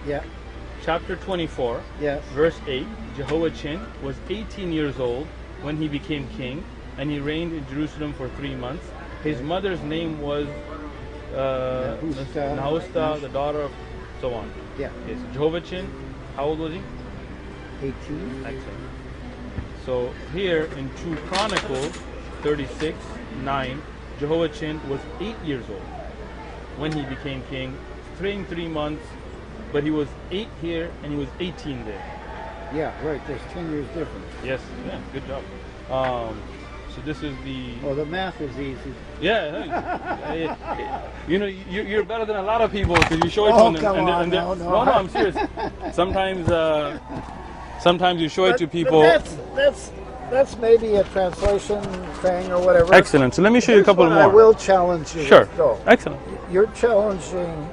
Yeah. Chapter 24, Yes. verse 8, Jehoiachin was 18 years old when he became king, and he reigned in Jerusalem for 3 months. His mother's name was Nahusta, the daughter of so on. Yeah. Yes. Jehoiachin, how old was he? 18. Excellent. So here in 2 Chronicles 36:9, Jehoiachin was 8 years old when he became king, reigned 3 months, but he was 8 here and he was 18 there. Yeah, right. There's 10 years difference. Yes, yeah, good job. So this is the... Well, the math is easy. Yeah, you know, you're better than a lot of people because you show it to them. No, I'm serious. Sometimes you show it to people. But that's maybe a translation thing or whatever. Excellent. So let me show you a couple more. I will challenge you. Sure. Go. Excellent. You're challenging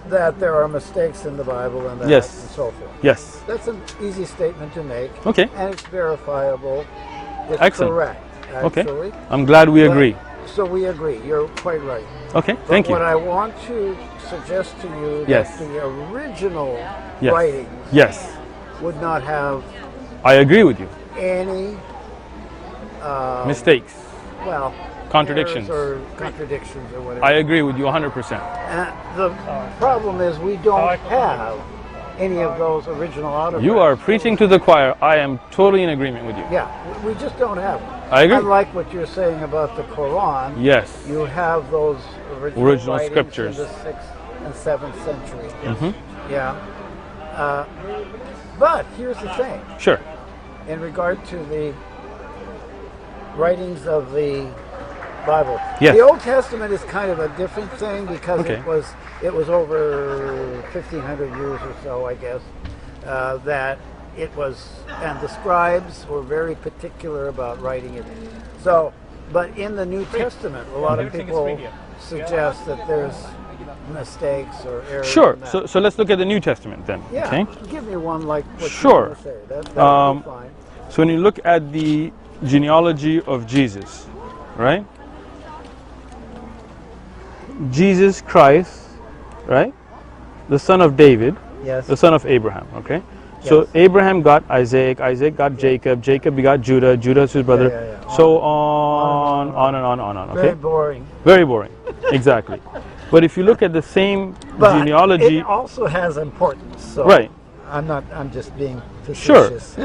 that there are mistakes in the Bible and that Yes. and so forth. Yes. That's an easy statement to make. Okay. And it's verifiable. It's Excellent. correct, actually. Okay. I'm glad we agree. So we agree. You're quite right. Okay. But Thank you. what I want to suggest to you Yes. that the original Yes. writing Yes. would not have I agree with you. any Mistakes. well, Contradictions. errors or contradictions or whatever. I agree with you 100%. The problem is we don't have any of those original autographs. You are preaching to the choir. I am totally in agreement with you. Yeah, we just don't have them. I agree. Unlike what you're saying about the Quran, Yes. you have those original writings scriptures. in the 6th and 7th century. Mhm. Yeah. But here's the thing. Sure. In regard to the writings of the Bible. Yes. The Old Testament is kind of a different thing because Okay. it was over 1,500 years or so, I guess, that it was, and the scribes were very particular about writing it. So, but in the New Testament, a lot of people suggest that there's mistakes or errors. Sure. in that. So let's look at the New Testament then. Yeah, Okay. give me one like what Sure. you want to say. That would be fine. So when you look at the genealogy of Jesus, right? Jesus Christ, right? The son of David, Yes. the son of Abraham, okay? So Yes. Abraham got Isaac, Isaac got Jacob, Jacob begot Judah, Judah's his brother, yeah. so on and on, okay? Very boring. Very boring, exactly. But if you look at the same But genealogy, it also has importance. So right? I'm just being Sure. facetious.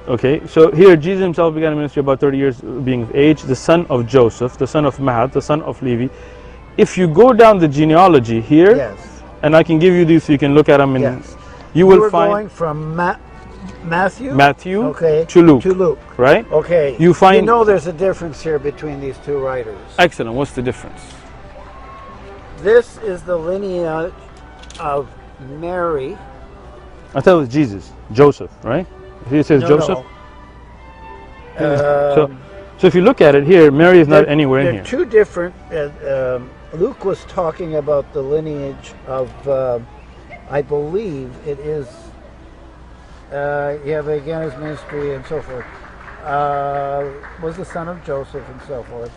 Okay, so here Jesus himself began a ministry about 30 years being of age, the son of Joseph, the son of Mahat, the son of Levi. If you go down the genealogy here, Yes. and I can give you these so you can look at them, and Yes. you will We're find going from Matthew. Matthew Okay. to Luke, To Luke. right? Okay. You find- You know there's a difference here between these two writers. Excellent. What's the difference? This is the lineage of Mary. I thought it was Jesus, Joseph, right? Here it says No, Joseph. no. So if you look at it here, Mary is not They're- anywhere in they're here. two different. Luke was talking about the lineage of, I believe it is. Began his ministry and so forth. Was the son of Joseph and so forth,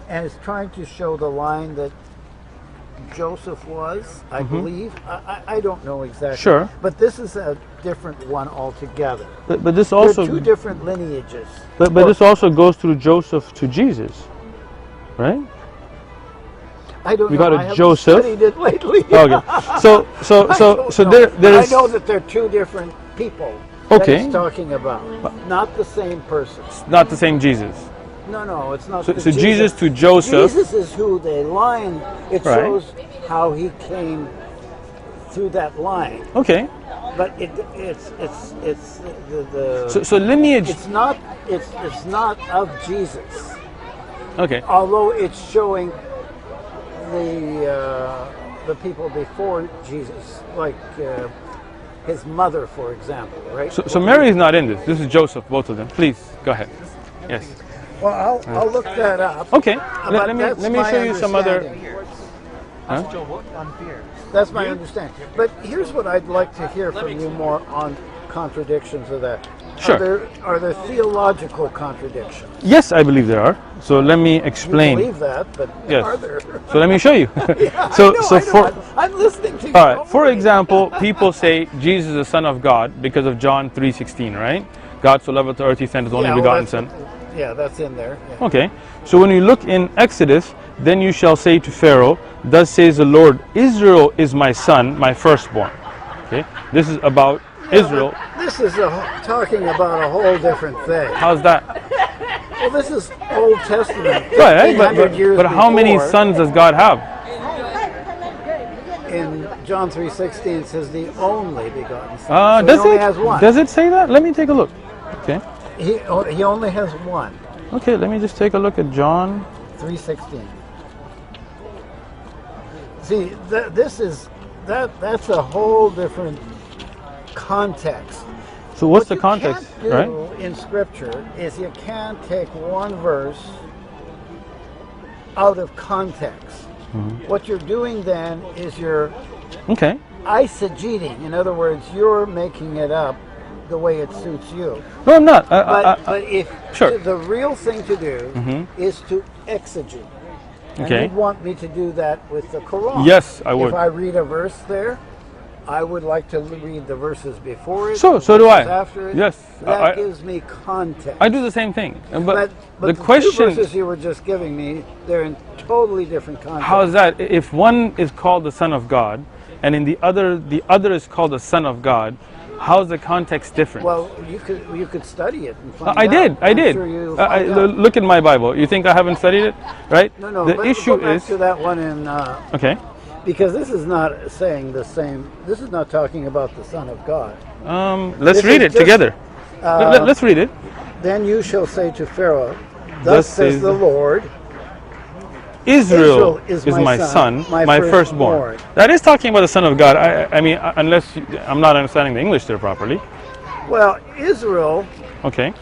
and it's trying to show the line that Joseph was. I believe. I don't know exactly. Sure. But this is a different one altogether. But this They're also, two different lineages. but this also goes through Joseph to Jesus, right? I don't We know. got a I haven't Joseph. studied it lately. Okay. So there I is. know that they're two different people. Okay. That it's talking about, not the same person. Not the same Jesus. No, it's not. So the Jesus to Joseph. Jesus is who they line. It Right. shows how he came through that line, Okay. but it's the So lineage. it's not of Jesus. Okay. Although it's showing the people before Jesus, like his mother, for example, right? So Mary is not in this. This is Joseph, both of them. Please go ahead. Yes. Well, I'll look that up. Okay. But Let that's me my show you some other. understanding. Huh? That's my understanding. But here's what I'd like to hear from you more on contradictions of that. Sure. Are there theological contradictions? Yes, I believe there are. So let me You explain. believe that, but Yes. are there? So let me show you. Yeah, so I know. for I'm listening to you. all right. For example, people say Jesus is the Son of God because of John 3:16, right? God so loved the earth, He sent His only Yeah, well, begotten that's- Son. Yeah, that's in there. Yeah. Okay. So when you look in Exodus, then you shall say to Pharaoh, "Thus says the Lord, Israel is my son, my firstborn." Okay. This is about Israel. This is talking about a whole different thing. How's that? Well, this is Old Testament. Right. 1500 years But how many before. sons does God have? In John 3:16 it says the only begotten Son. So Does he only it? has one. Does it say that? Let me take a look. Okay. He only has one. Okay. Let me just take a look at John. 3:16. See, that's a whole different context. So what's the What context, you right? can't do in Scripture is you can't take one verse out of context. Mm-hmm. What you're doing then is you're Okay. eisegeting. In other words, you're making it up the way it suits you. No, I'm not. But if sure. the real thing to do is to exegete. And Okay. you'd want me to do that with the Quran. Yes, I would. If I read a verse there, I would like to read the verses before it. So the do I. verses After it. Yes, That I- gives me context. I do the same thing. But the the question, two verses you were just giving me, they're in totally different context. how is that? If one is called the Son of God, and in the other is called the Son of God, how is the context different? Well, you could study it and find I out. did. I I'm did. Sure you'll find out. Look at my Bible. You think I haven't studied it, right? No. The let's issue go back is to that one in. okay. Because this is not saying the same. This is not talking about the Son of God. Let's This read is it just, together. Let's read it. Then you shall say to Pharaoh, Thus "Thus says the Lord, Israel is my son, my firstborn. That is talking about the Son of God. I mean, unless I'm not understanding the English there properly. Well, Israel, Okay.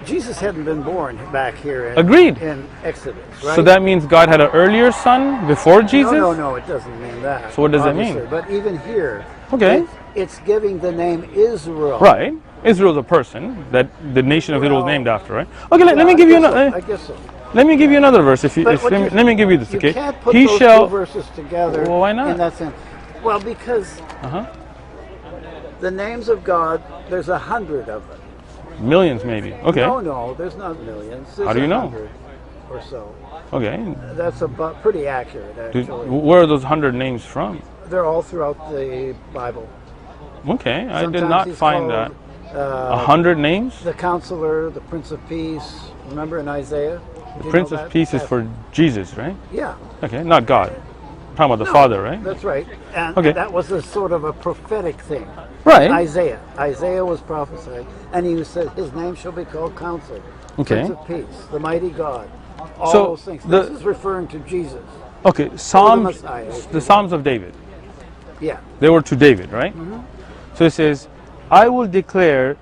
Jesus hadn't been born back here in, Agreed. in Exodus, right? So that means God had an earlier son before Jesus? No, it doesn't mean that. So what does that mean? obviously. But even here, Okay. it's giving the name Israel. Right. Israel's a person that the nation of Israel is Well, named after, right? Okay, let Yeah, me give you I another. guess so. Let me give you another verse. If you, But if, what let me give you this, You okay? can't put He those shall. two verses together. Well, why not? In that sense. Well, because Uh-huh. the names of God, there's 100 of them. Millions, maybe. Okay. No, there's not millions. There's How do you know? 100 or so. Okay. That's about pretty accurate, actually. Where are those 100 names from? They're all throughout the Bible. Okay, I did Sometimes not he's find that. called, 100 names? The Counselor, the Prince of Peace. Remember in Isaiah? Did you Prince know of that? Peace is for Jesus, right? Yeah. Okay, not God. I'm talking about the No, Father, right? That's right. And Okay. that was a sort of a prophetic thing. Right. Isaiah was prophesied, and he said, "His name shall be called Counselor, Okay. Prince of Peace, the Mighty God." All So those things. the- This is referring to Jesus. Okay, Psalms, Messiah, if the you Psalms of David. Yeah. They were to David, right? Mm-hmm. So it says, I will declare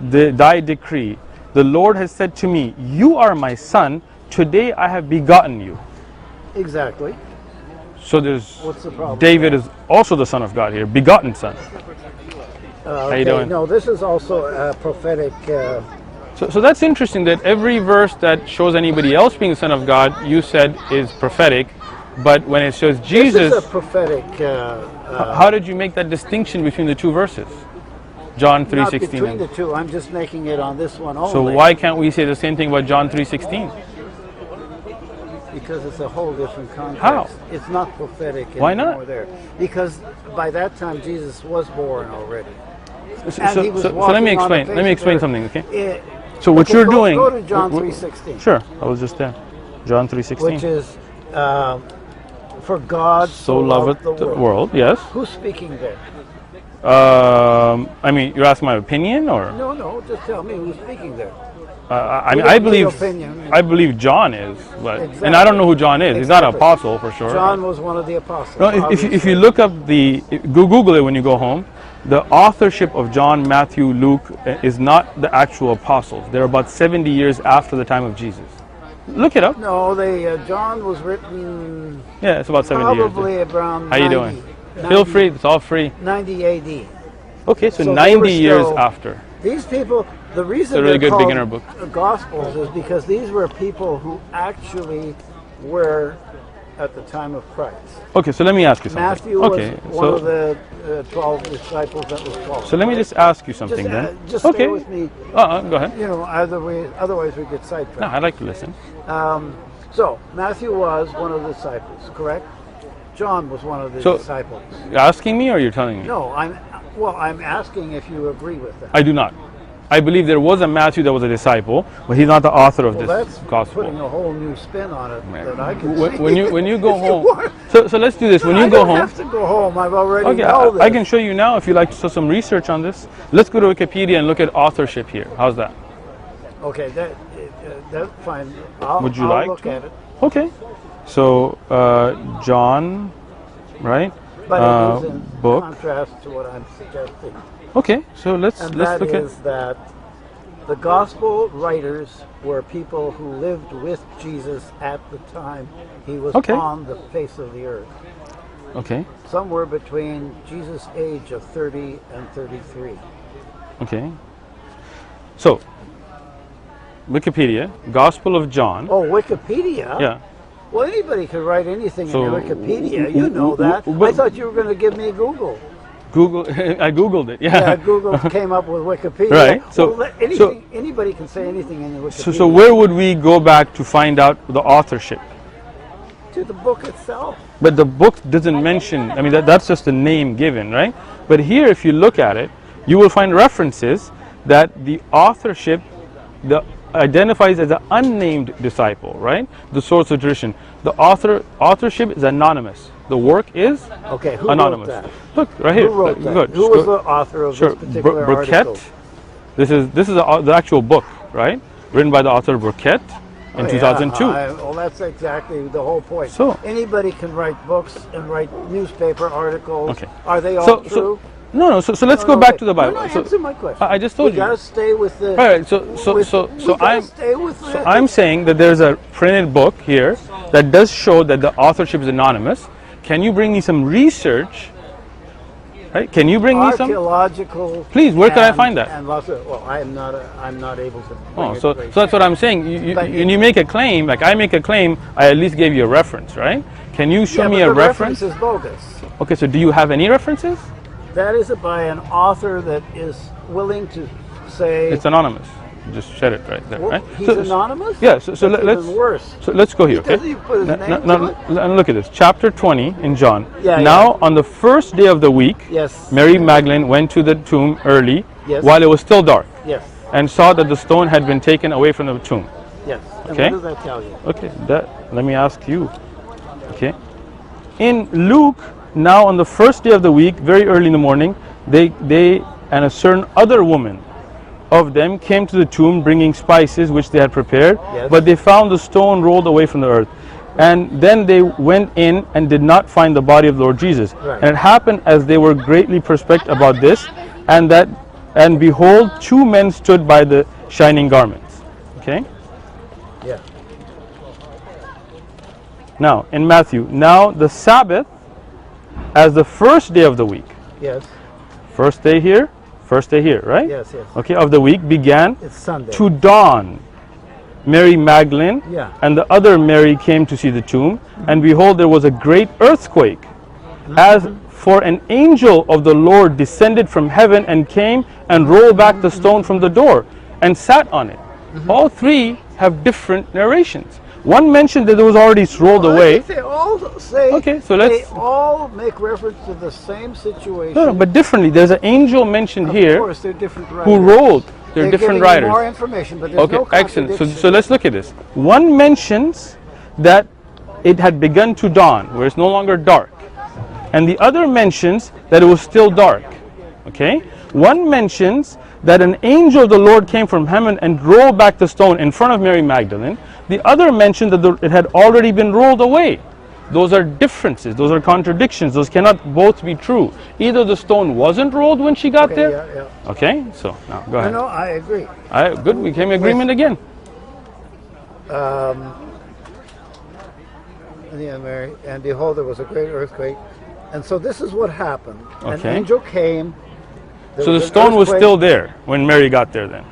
thy decree. The Lord has said to me, you are my son. Today I have begotten you. Exactly. So there's What's the problem? David is also the son of God here, begotten son. How you doing? No, this is also a prophetic. So that's interesting that every verse that shows anybody else being the son of God, you said is prophetic, but when it shows This Jesus, is a prophetic. how did you make that distinction between the two verses? John Not 3:16. between the two. I'm just making it on this one only. So why can't we say the same thing about John 3:16? Because it's a whole different context. How? It's not prophetic Why not? anymore there. Because by that time Jesus was born already. So, And he was let me walking on the explain. face Let me of explain earth. something, okay? It- So what okay, you're go, doing. Go to John w- 3:16. Sure, I was just there. John 3:16. Which is, for God So loveth the world. Yes. Who's speaking there? I mean, you're asking my opinion, or No, just tell me who's speaking there. I mean, don't I need believe opinion. I believe John is, but and I Exactly. don't know who John is. He's not an Exactly. apostle for sure. John was one of the apostles. No, if you obviously. look up Google it when you go home, the authorship of John, Matthew, Luke is not the actual apostles. They're about 70 years after the time of Jesus. Look it up. No, John was written Yeah, it's about 70 probably years. around How you 90, doing? 90 Feel free. It's all free. 90 AD. Okay, so So they 90 were years still- after. These people, the reason It's a really they're good called beginner book. Gospels is because these were people who actually were at the time of Christ. Okay, so let me ask you something. Matthew okay, was one of the 12 disciples that was called. So let me just ask you something then. Just okay. stay with me. Go ahead. You know, otherwise we get sidetracked. No, I like to listen. So Matthew was one of the disciples, correct? John was one of the disciples. You're asking me or you're telling me? No, I'm asking if you agree with that. I do not. I believe there was a Matthew that was a disciple, but he's not the author of this that's gospel. Putting a whole new spin on it that I can see. When you go home, so let's do this. When you go home, I don't have to go home. I've already okay, know this. I can show you now if you like to do some research on this. Let's go to Wikipedia and look at authorship here. How's that? Okay, that's fine. Would you I'll like look to? at it. Okay. So John, right? But it is in book. contrast to what I'm suggesting. Okay, so let's And look that at. is that the gospel writers were people who lived with Jesus at the time he was on the face of the earth. Okay. Somewhere between Jesus' age of 30 and 33. Okay. So, Wikipedia, Gospel of John. Oh, Wikipedia? Yeah. Well, anybody can write anything So, in Wikipedia. You know that. I thought you were going to give me Google. Google. I googled it. Yeah, Google came up with Wikipedia. Right. So, well, anybody can say anything in the Wikipedia. So where would we go back to find out the authorship? To the book itself. But the book doesn't mention. I mean, that's just a name given, right? But here, if you look at it, you will find references that the authorship identifies as an unnamed disciple, right? The source of tradition. The authorship is anonymous. The work is who anonymous. Wrote that? Look right here. Who wrote that? Good. Who was the author of this particular article? This is the actual book, right? Written by the author Burkett in 2002. Well, that's exactly the whole point. So anybody can write books and write newspaper articles. Okay. Are they all true? No. So let's go back to the Bible. No, answer my question. I just told you. You gotta stay with the. Right. So I'm saying that there's a printed book here that does show that the authorship is anonymous. Can you bring me some research? Right? Can you bring me some archaeological? Please, where can I find that? And lots of, well, I'm not able to. So that's what I'm saying. When you make a claim, like I make a claim, I at least gave you a reference, right? Can you show me a reference? The reference is bogus. Okay, so do you have any references? That is by an author that is willing to say it's anonymous. Just said it right there, right? He's anonymous? Yeah. So let's. Even worse. So let's go here. Okay. Doesn't even put his name to it? And look at this, chapter 20 in John. Yeah, now on the first day of the week, yes, Mary Magdalene went to the tomb early, while it was still dark, and saw that the stone had been taken away from the tomb. Yes. Okay. And what does that tell you? Okay. Let me ask you. Okay. In Luke, now on the first day of the week, very early in the morning, they and a certain other woman of them came to the tomb bringing spices which they had prepared, but they found the stone rolled away from the earth. And then they went in and did not find the body of the Lord Jesus. And it happened as they were greatly perplexed about this, and behold, two men stood by the shining garments. Okay? Yeah. Now, in Matthew, now the Sabbath as the first day of the week. Yes. First day here, right? Yes. Okay, of the week began Sunday. To dawn. Mary Magdalene and the other Mary came to see the tomb, and behold, there was a great earthquake, as for an angel of the Lord descended from heaven and came and rolled back the stone from the door and sat on it. All three have different narrations. One mentioned that it was already rolled away. They all say. They all make reference to the same situation. No, but differently. There's an angel mentioned here. Of course, they're different writers. Who rolled. They're different writers. More information, but there's no excellent. So let's look at this. One mentions that it had begun to dawn, where it's no longer dark, and the other mentions that it was still dark. Okay. One mentions that an angel of the Lord came from heaven and rolled back the stone in front of Mary Magdalene. The other mentioned that it had already been rolled away. Those are differences. Those are contradictions. Those cannot both be true. Either the stone wasn't rolled when she got there. Yeah. Okay, so now go ahead. No, I agree. Good, we came to agreement again. Mary, and behold, there was a great earthquake. And so this is what happened. Okay. An angel came So the stone was still there when Mary got there then?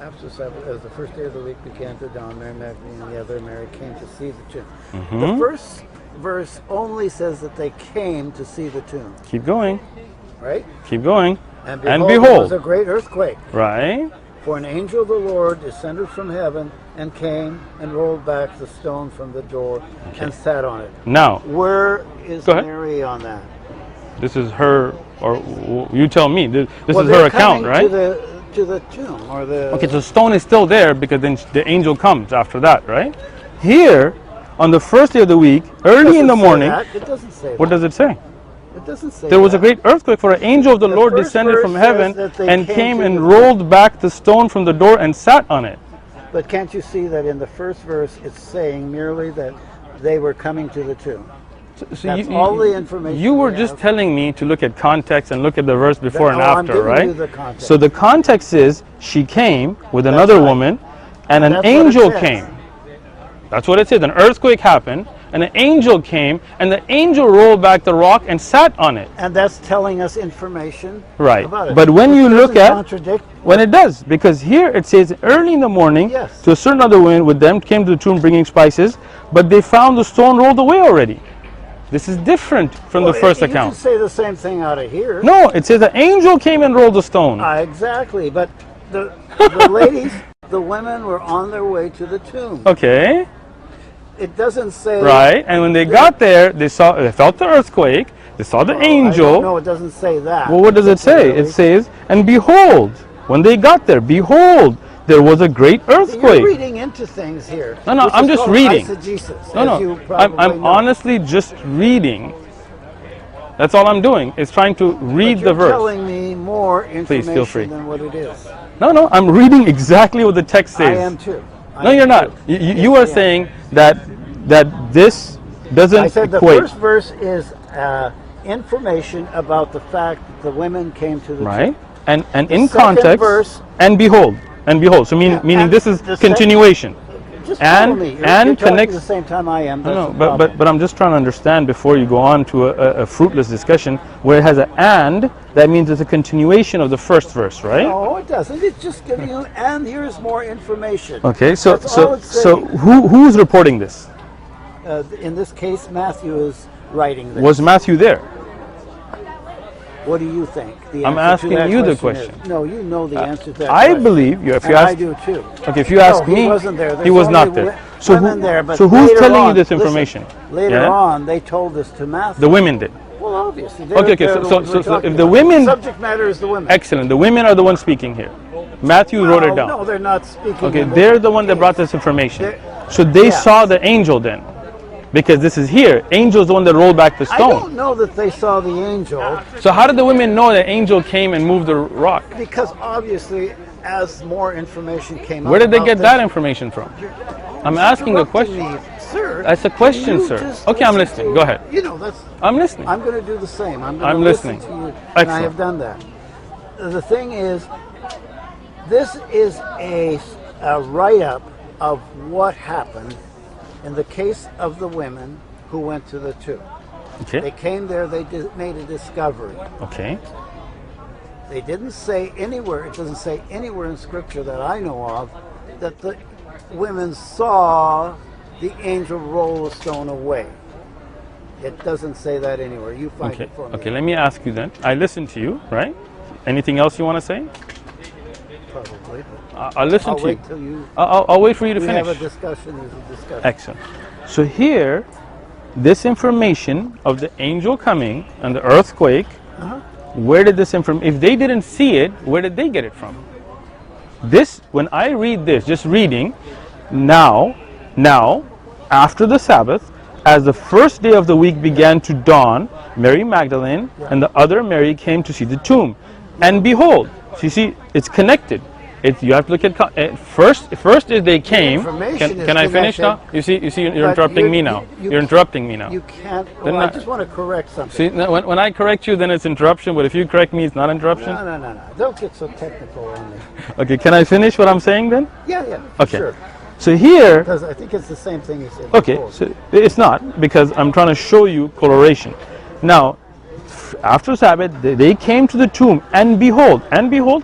After Sabbath, as the first day of the week began to dawn, Mary Magdalene and the other Mary came to see the tomb. Mm-hmm. The first verse only says that they came to see the tomb. Keep going. Right? Keep going. And behold there was a great earthquake. Right. For an angel of the Lord descended from heaven and came and rolled back the stone from the door and sat on it. Now, where is Mary on that? This is her, or you tell me. This is they're her account, right? To the tomb or the. Okay, so the stone is still there because then the angel comes after that, right? Here, on the first day of the week, early in the morning. It doesn't say that. What does it say? It doesn't say there was that. a great earthquake, for an angel of the Lord descended from heaven and came and rolled back the stone from the door and sat on it. But can't you see that in the first verse it's saying merely that they were coming to the tomb? So that's all the information. You were just telling me to look at context and look at the verse before and after, I'm giving right? You the context. So the context is she came with another woman and an angel came. That's what it says. An earthquake happened and an angel came and the angel rolled back the rock and sat on it. And that's telling us information about it. But when you look at contradict when it does, because here it says early in the morning to a certain other woman with them came to the tomb bringing spices, but they found the stone rolled away already. This is different from the first account. You can say the same thing out of here. No, it says the angel came and rolled the stone. Exactly, but the ladies, the women were on their way to the tomb. Okay. It doesn't say. Right, and when they got there, they felt the earthquake. They saw the angel. No, it doesn't say that. Well, what does it say? It says, and behold, when they got there, behold, there was a great earthquake. You're reading into things here. No, I'm just reading. No, I'm honestly just reading. That's all I'm doing, is trying to read the verse. You're telling me more information Please, feel free. than what it is. No, I'm reading exactly what the text says. I am too. No, you're not. You are saying that this doesn't I said equate. The first verse is information about the fact that the women came to the tomb. And in context, verse, and behold. So meaning this is continuation. Just and me. You're connects at the same time I am. No, but I'm just trying to understand before you go on to a fruitless discussion where it has an and. That means it's a continuation of the first verse, right? No, it doesn't. It's just giving you and here's more information. Okay, so who's reporting this? In this case, Matthew is writing this. Was Matthew there? What do you think? I'm asking you the question. No, you know the answer to that I question. believe you. If you ask, I do too. Okay, if you ask me, he wasn't there. He was not there. So who's telling you this information? Later on, they told this to Matthew. The women did. Well, obviously. Okay. So if the women, subject matter is the women. Excellent. The women are the ones speaking here. Matthew wrote it down. No, they're not speaking. Okay, they're the one that brought this information. So they saw the angel then. Because this is here. Angel is the one that rolled back the stone. I don't know that they saw the angel. So how did the women know that angel came and moved the rock? Because obviously, as more information came out. Where did they get that information from? I'm asking a question. Sir, that's a question, sir. Okay, I'm listening. Go ahead. I'm listening. I'm going to do the same. I'm listening. To you. Excellent. And I have done that. The thing is, this is a write-up of what happened in the case of the women who went to the tomb. Okay. They came there, they made a discovery. Okay. They didn't say anywhere, it doesn't say anywhere in Scripture that I know of, that the women saw the angel roll the stone away. It doesn't say that anywhere. You find it for me. Okay, let me ask you then. I listened to you, right? Anything else you want to say? Probably. I'll listen to you. Wait till you. I'll wait for you to finish. We have a discussion. There's a discussion. Excellent. So here, this information of the angel coming and the earthquake, where did this information? If they didn't see it, where did they get it from? This, when I read this, just reading, now, after the Sabbath, as the first day of the week began to dawn, Mary Magdalene and the other Mary came to see the tomb, and behold. So you see, it's connected. You have to look at first is they came. Can I finish now? You see, you're interrupting me now. You're interrupting me now. You can't. I just want to correct something. See, when I correct you, then it's interruption. But if you correct me, it's not interruption. No. Don't get so technical on me. Okay, can I finish what I'm saying then? Yeah. Okay. Sure. So here. Because I think it's the same thing you said. Okay, so it's not, because I'm trying to show you coloration. Now, after Sabbath, they came to the tomb, and behold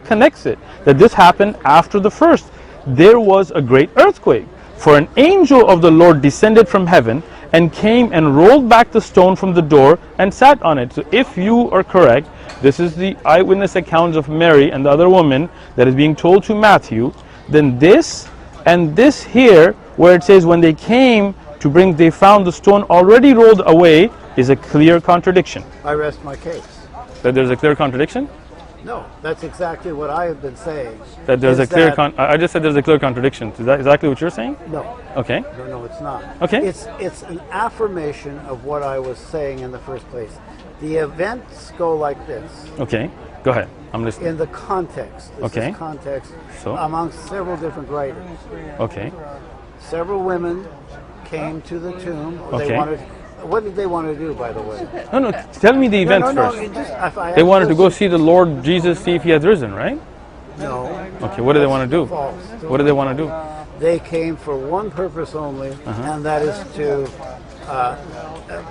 connects it, that this happened after the first. There was a great earthquake, for an angel of the Lord descended from heaven and came and rolled back the stone from the door and sat on it. So if you are correct, this is the eyewitness accounts of Mary and the other woman that is being told to Matthew, then this and this here, where it says when they came to bring, they found the stone already rolled away, is a clear contradiction. I rest my case. That there's a clear contradiction? No, that's exactly what I have been saying. That there's a clear I just said there's a clear contradiction. Is that exactly what you're saying? No. Okay. No, it's not. Okay. It's an affirmation of what I was saying in the first place. The events go like this. Okay. Go ahead. I'm listening. In the context. This is context So? amongst several different writers. Okay. Several women came to the tomb. Okay. What did they want to do, by the way? No, tell me the events first. They wanted to go see the Lord Jesus, see if he had risen, right? No. Okay, what do they want to do? False. What do they want to do? They came for one purpose only, and that is to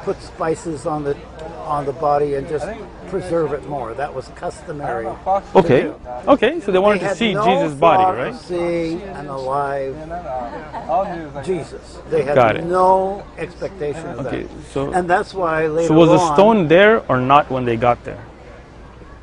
put spices on the body and just preserve it more. That was customary. Okay. Okay, so they wanted to see Jesus' body, right? Seeing an alive Jesus. They had Got it. no expectation of Okay, that. And that's why later so was the on, stone there or not when they got there?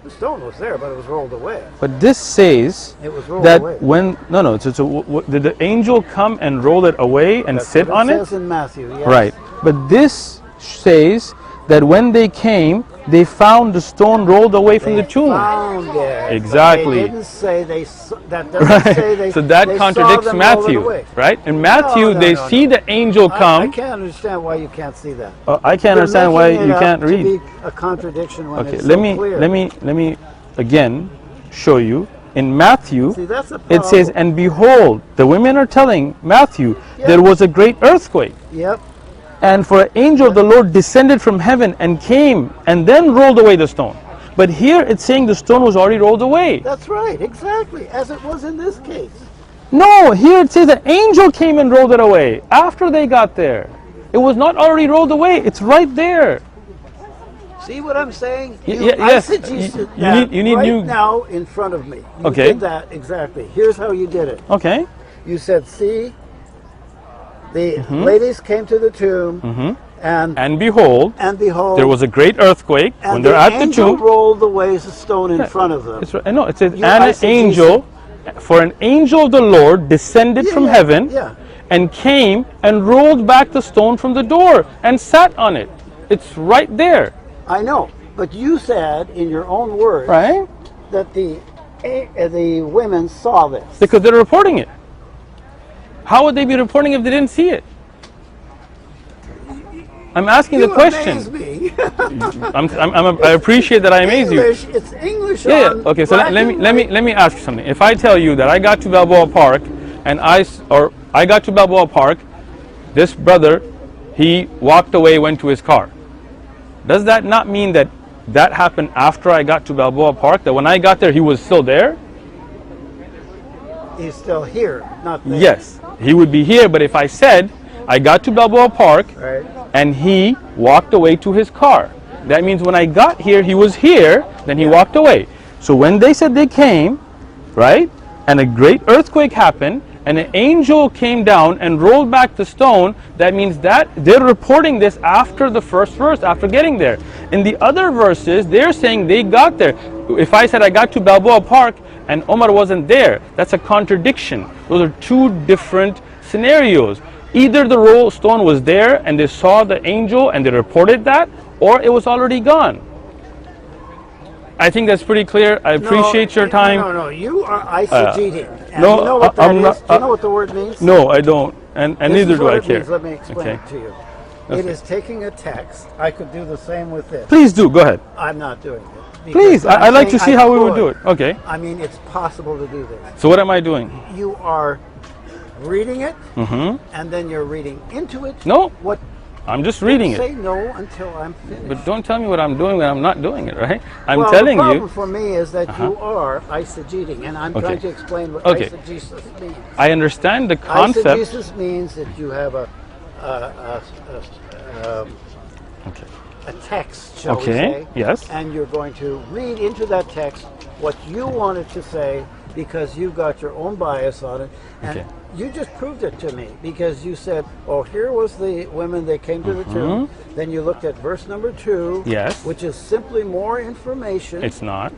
the stone was there, but it was rolled away. But this says It was rolled that away. when did the angel come and roll it away and That's sit what on it it? says in Matthew, yes. Right. But this says that when they came, they found the stone rolled away from the tomb. Found it, Exactly. They didn't say that doesn't say they. So that they contradicts saw them roll it Matthew, away. right? In Matthew, No, they no, see no. the angel I come. can't understand why you can't see that. I can't You're understand why making it you up can't to read. be a contradiction when Okay, it's let so me clear. let me again show you. In Matthew, See, that's a it says, problem. and behold, the women are telling Matthew, there was a great earthquake. Yep. And for an angel of the Lord descended from heaven and came and then rolled away the stone. But here it's saying the stone was already rolled away. That's right, exactly, as it was in this case. No, here it says the angel came and rolled it away after they got there. It was not already rolled away. It's right there. See what I'm saying? Yes. You need right new. now in front of me. You Okay. did that exactly. Here's how you did it. Okay. You said, see, the ladies came to the tomb, And behold, behold, there was a great earthquake and when they're the at the angel tomb. rolled away the stone in front of them. It's right. No, it says, You and an angel, for an angel of the Lord descended from heaven and came and rolled back the stone from the door and sat on it. It's right there. I know, but you said in your own words Right? that the women saw this. Because they're reporting it. How would they be reporting if they didn't see it? I'm asking the question. Amaze me. I appreciate that I amaze you. English, it's English. Yeah. on Okay. So black let and white. me ask you something. If I tell you that I got to Balboa Park, and I got to Balboa Park, this brother, he walked away, went to his car. Does that not mean that that happened after I got to Balboa Park? That when I got there, he was still there? He's still here, not there. Yes, he would be here. But if I said I got to Balboa Park, Right. and he walked away to his car, that means when I got here, he was here, then he walked away. So when they said they came, right, and a great earthquake happened, and an angel came down and rolled back the stone, that means that they're reporting this after the first verse, after getting there. In the other verses, they're saying they got there. If I said I got to Balboa Park and Omar wasn't there, that's a contradiction. Those are two different scenarios. Either the stone was there and they saw the angel and they reported that, or it was already gone. I think that's pretty clear. I appreciate your time. No, you are eisegeting. And no, you know what that I'm is? not- Do you know what the word means? No, I don't, and This neither is do what I it care. means. Let me explain Okay. it to you. Okay. It is taking a text. I could do the same with this. Please do. Go ahead. I'm not doing it. because Please. I'm I'd like to saying see I how we would could. do it. Okay. I mean, it's possible to do this. So what am I doing? You are reading it, and then you're reading into it. No, What? I'm just reading Say it. no until I'm finished. But don't tell me what I'm doing when I'm not doing it, right? I'm well, telling the problem you. for me is that you are eisegeting, and I'm Okay. trying to explain what Okay. eisegesis means. I understand the concept. Eisegesis means that you have Okay. a text, shall we Okay. say. Yes. And you're going to read into that text what you wanted to say because you got your own bias on it. And Okay. you just proved it to me because you said, oh, here was the women that came to the tomb. Then you looked at verse number 2, Yes. which is simply more information. It's not.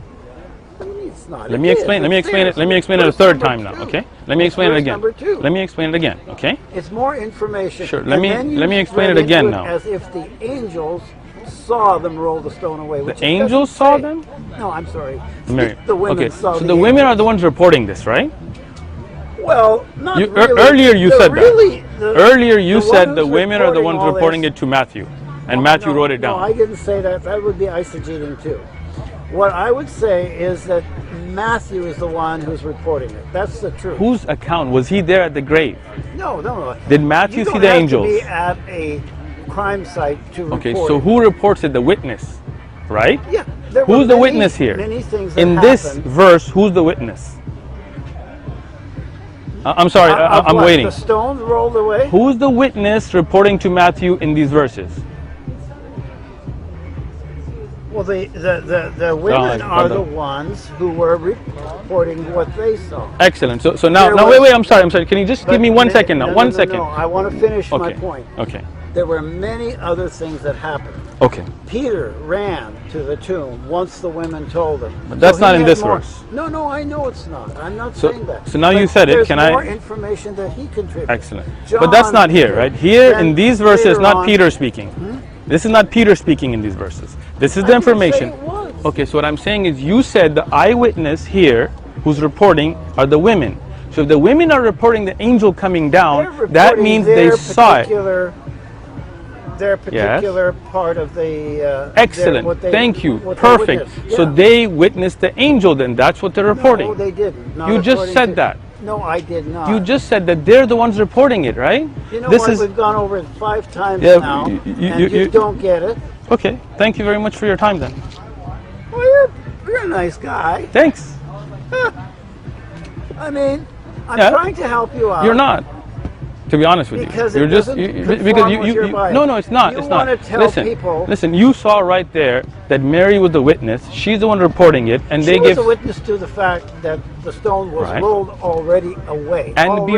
What do you mean it's not? Let me explain. Let me explain it. Let me explain it a third time now. Okay. Let me explain it again. Number 2. Let me explain it again. Okay. It's more information. Sure. And Let me then you let me explain read it again into now. As if the angels saw them roll the stone away. Which The it angels doesn't saw say. them? No, I'm sorry. Mary. The women Okay. saw So the the women are angels. the ones reporting this, right? Well, not You, really. earlier you said really, that. Earlier you the one said the who's women are the ones all reporting this- it to Matthew, and Matthew No, wrote it No, I down. didn't say that. That would be eisegeting too. What I would say is that Matthew is the one who's reporting it. That's the truth. Whose account was he there at the grave? No. Did Matthew You see don't the have angels? to be at a crime site to Okay, report so it. who reports it? The witness, right? Yeah. There were Who's the many- witness here? Many things that In this happened. verse, who's the witness? I'm sorry, Of I'm what? waiting. The stones rolled away? Who's the witness reporting to Matthew in these verses? Well, the women are the ones who were reporting what they saw. Excellent. So now There wait, was- I'm sorry. Can you just give me 1 second now? No, 1 no, second. No, I want to finish my Okay. point. Okay. There were many other things that happened. Okay. Peter ran to the tomb once the women told him. But that's he not in had this more- verse. No, I know it's not. I'm not So- saying that. so now you But said it. there's Can I- more information that he contributed. Excellent. But that's not here, right? Here in these verses, not Peter speaking. This is not Peter speaking in these verses. This is the information. I didn't say it was. Okay, so what I'm saying is you said the eyewitness here who's reporting are the women. So if the women are reporting the angel coming down, They're that reporting means their they saw it. Their particular part of the. Excellent. what they- Thank you. what they Perfect. witnessed. So Yeah. they witnessed the angel then. That's what they're reporting. No, they didn't. Not You just according said to- that. No, I did not. You just said that they're the ones reporting it, right? You know this what? is We've gone over it 5 times Yeah, now, you- and you- you don't get it. okay. Thank you very much for your time then. Well, you're a nice guy. Thanks. I mean, I'm Yeah. trying to help you out. You're not. To be honest with Because you, it you're just doesn't because conform with your bias. no, it's not. You It's not. wanna tell Listen, people- listen. You saw right there that Mary was the witness. She's the one reporting it, and She they was give. a witness to the fact that the stone was Right. rolled already away. And Already-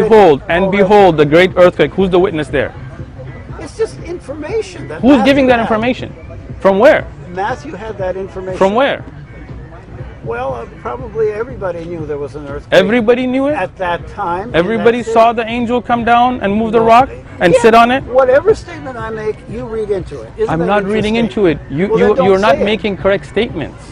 already. behold, the great earthquake. Who's the witness there? It's just information. That Who's Matthew giving that had. information? From where? Matthew had that information. From where? Well, probably everybody knew there was an earthquake. Everybody knew it. At that time. in Everybody that city. saw the angel come down and move the No. rock and Yeah, sit on it. Whatever statement I make, you read into it. Isn't I'm that not reading interesting? into it. Well, then don't You're not say it. making correct statements.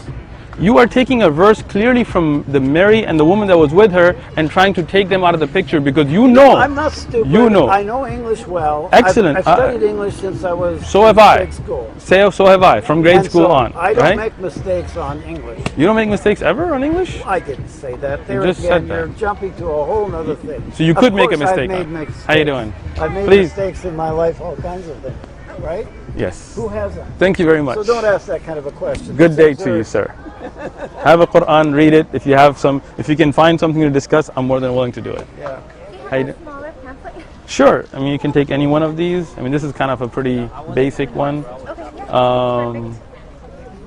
You are taking a verse clearly from the Mary and the woman that was with her and trying to take them out of the picture because you know. I'm not stupid. You know. I know English well. Excellent. I've studied English since I was So have in I. grade school. So have I, from grade And school so on. I don't right? make mistakes on English. You don't make mistakes ever on English? I didn't say that. There just again, said that. you're jumping to a whole other thing. So you Of could make a course, I've mistake. made mistakes. How you doing? I've made Please. mistakes in my life, all kinds of things, right? Yes. Who hasn't? Thank you very much. So don't ask that kind of a question. Good day That's to you, absurd. sir. Have a Quran, read it. If you can find something to discuss, I'm more than willing to do it. Yeah. How you do- Sure. I mean, you can take any one of these. I mean, this is kind of a pretty basic one.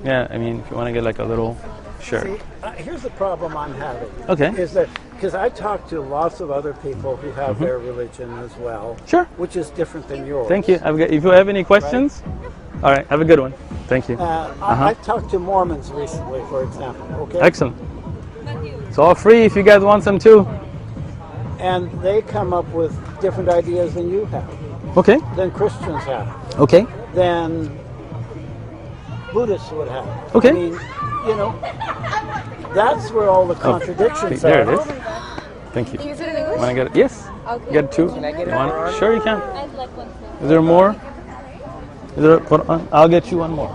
Yeah, I mean, if you want to get like a little, sure. See, here's the problem I'm having. Okay. Is that because I talk to lots of other people who have their religion as well. Sure. Which is different than yours. Thank you. If you have any questions, all right, have a good one. Thank you. I've talked to Mormons recently, for example. Okay. Excellent. It's all free if you guys want some too. And they come up with different ideas than you have, Okay. than Christians have, Okay. than Buddhists would have. Okay. I mean, you know, that's where all the contradictions There it are. is. Thank you. Is it in English? Want to get it? Yes. Okay. Get it too. Can I get You it? want it? Sure, you can. I'd like one too. Is there more? Is there a Quran? I'll get you one more.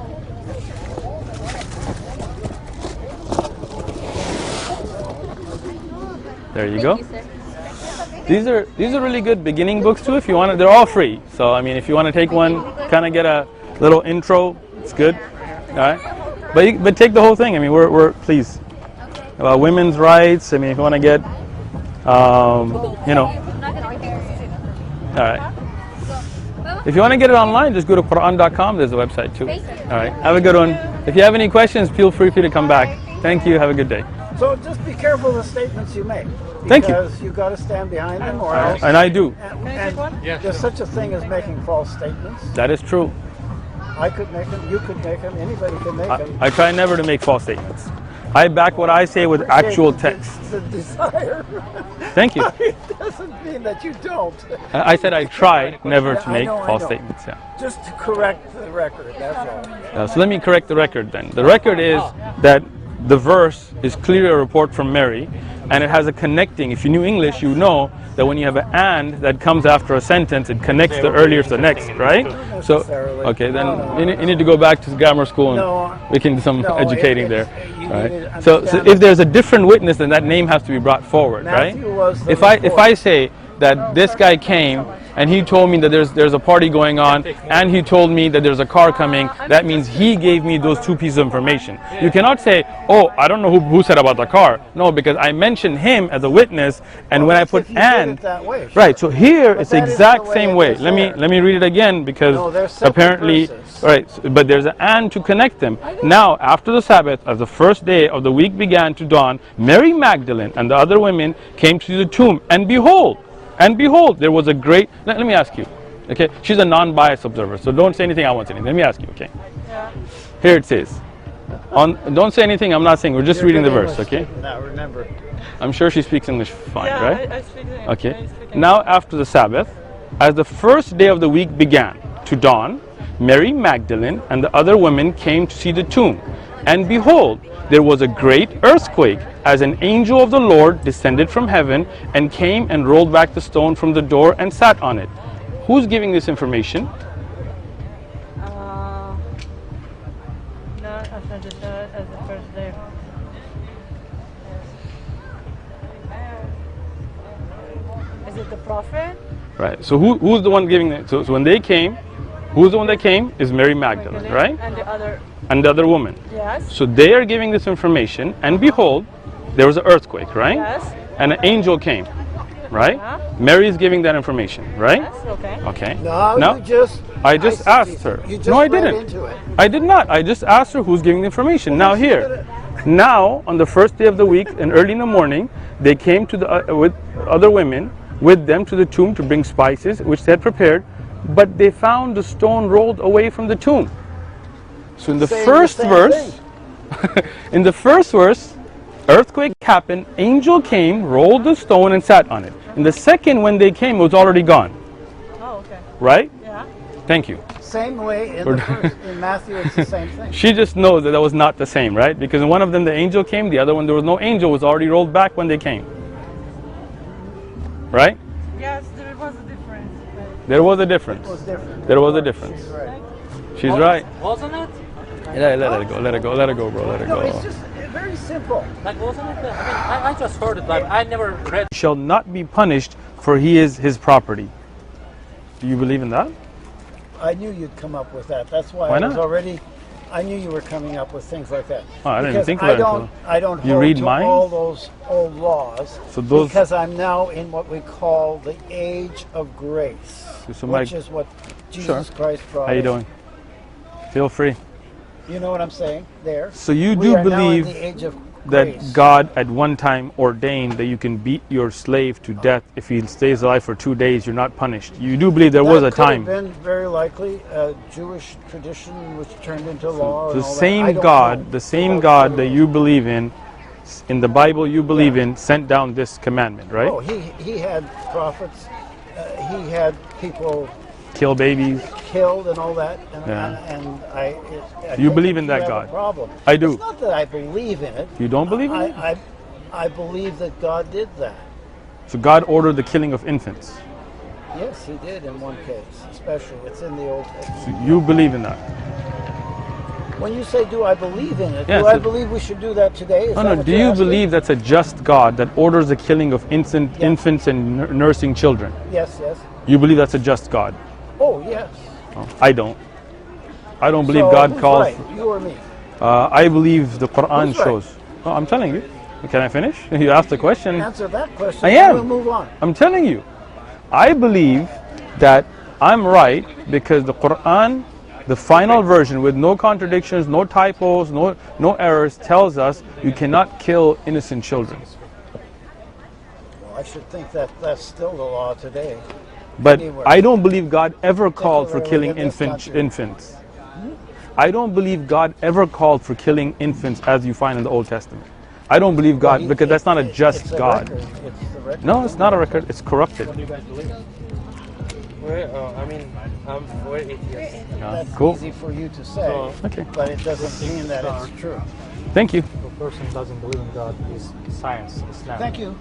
There you go. Thank you, sir. These are really good beginning books too. If you want it, they're all free. So I mean, if you want to take one, kind of get a little intro, it's good. All right. But take the whole thing. I mean, we're please about women's rights. I mean, if you want to get, you know. I'm not gonna argue this too. All right. Bye-bye. If you want to get it online, just go to Quran.com. There's a website too. Thank you. All right. Have a good one. If you have any questions, feel free to come back. Thank you. Have a good day. So just be careful of the statements you make. Thank you. Because you've got to stand behind them or else. And I do. And there's such a thing as making false statements. That is true. I could make them, you could make them, anybody can make them. I try never to make false statements. I back what I say with actual text. The desire. Thank you. It doesn't mean that you don't. I said I try never to I make know. false statements. Yeah. Just to correct the record, that's all. So let me correct the record then. The record is that the verse is clearly a report from Mary, and it has a connecting. If you knew English, you know that when you have an and that comes after a sentence, it connects the earlier to the next, right? So, okay, then you need to go back to grammar school and we can do some educating there. Right? So if there's a different witness, then that name has to be brought forward, right? If I say that this guy came and he told me that there's a party going on and he told me that there's a car coming, that means he gave me those two pieces of information. You cannot say, oh, I don't know who said about the car. No, because I mentioned him as a witness, and when I put and, right, so here it's the exact same way. Let me read it again, because apparently, right, but there's an and to connect them. Now, after the Sabbath, as the first day of the week began to dawn, Mary Magdalene and the other women came to the tomb, and behold, there was a great, let me ask you, okay, she's a non-biased observer, so don't say anything, I won't say anything. Let me ask you, okay? Yeah. Here it says, don't say anything, I'm not saying, we're just reading the verse, okay? Now remember. I'm sure she speaks English fine, Yeah, right? I speak English. Okay. I speak Now after the Sabbath, as the first day of the week began to dawn, Mary Magdalene and the other women came to see the tomb. And behold, there was a great earthquake, as an angel of the Lord descended from heaven and came and rolled back the stone from the door and sat on it. Who's giving this information? No, after the third, as the first day. Is it the prophet? Right. So who's the one giving it? So when they came, who's the one that came? Is Mary Magdalene, right? And the other. And the other woman. Yes. So they are giving this information, and behold, there was an earthquake, right? Yes. And an angel came, right? Yeah. Mary is giving that information, right? Yes. Okay. Okay. No, Now, I just asked her. You just No, I read didn't. into it. I did not. I just asked her who's giving the information. Now here, now on the first day of the week and early in the morning, they came to the with other women with them to the tomb to bring spices which they had prepared, but they found the stone rolled away from the tomb. So in the first verse, in the first verse, earthquake happened, angel came, rolled the stone and sat on it. In the second, when they came, it was already gone. Oh, okay. Right? Yeah. Thank you. Same way in the first, in Matthew, it's the same thing. She just knows that was not the same, right? Because in one of them the angel came, the other one there was no angel, was already rolled back when they came. Right? Yes, there was a difference. There was a difference. It was different. There was a difference. She's right. She's right. Wasn't it? Let it go, let it go, let it go, bro, let it No, go. it's just very simple. Like, wasn't it? I just heard it, but I never read. Shall not be punished, for he is his property. Do you believe in that? I knew you'd come up with that. That's why Why I was not? already. I knew you were coming up with things like that. Oh, I didn't Because think about it. I don't You hold read to minds? all those old laws. So those- because I'm now in what we call the age of grace, So which is what Jesus Christ brought. How you us. doing? Feel free. You know what I'm saying there? So you We do are now in believe the age of that grace. God at one time ordained that you can beat your slave to death if he stays alive for 2 days, you're not punished. You do believe there was a That could time. have been very likely a Jewish tradition which turned into law. The and all that. I same don't God, know. the same God that you believe in the Bible you believe in, sent down this commandment, right? Oh, he had prophets. He had people Kill babies. killed and all that. And, Yeah. I You think believe in you that have God? A problem. I do. It's not that I believe in it. You don't believe in it? I believe that God did that. So God ordered the killing of infants. Yes, he did in one case, especially. It's in the Old Testament. So you believe in that? When you say, do I believe in it? Yes, do I it- believe we should do that today? Is that No, what do you're you asking? believe that's a just God that orders the killing of infants and nursing children? Yes, yes. You believe that's a just God? Oh, yes. Oh, I don't. I don't believe So God who's calls. right, you or me? I believe the Quran Who's right? shows. Oh, I'm telling you. Can I finish? You asked the question. Answer that question. I am. We'll move on. I'm telling you. I believe that I'm right because the Quran, the final version with no contradictions, no typos, no errors, tells us you cannot kill innocent children. Well, I should think that that's still the law today. But Anywhere. I don't believe God ever called for Particularly killing in this country. infants. I don't believe God ever called for killing infants as you find in the Old Testament. I don't believe God, because that's not a just It's a God. record. It's the record. No, it's not a record. It's corrupted. What do you guys believe? We're atheists. That's Cool. easy for you to say, So- Okay. but it doesn't mean that it's true. Thank you. The person doesn't believe in God is science, Islam. Thank you.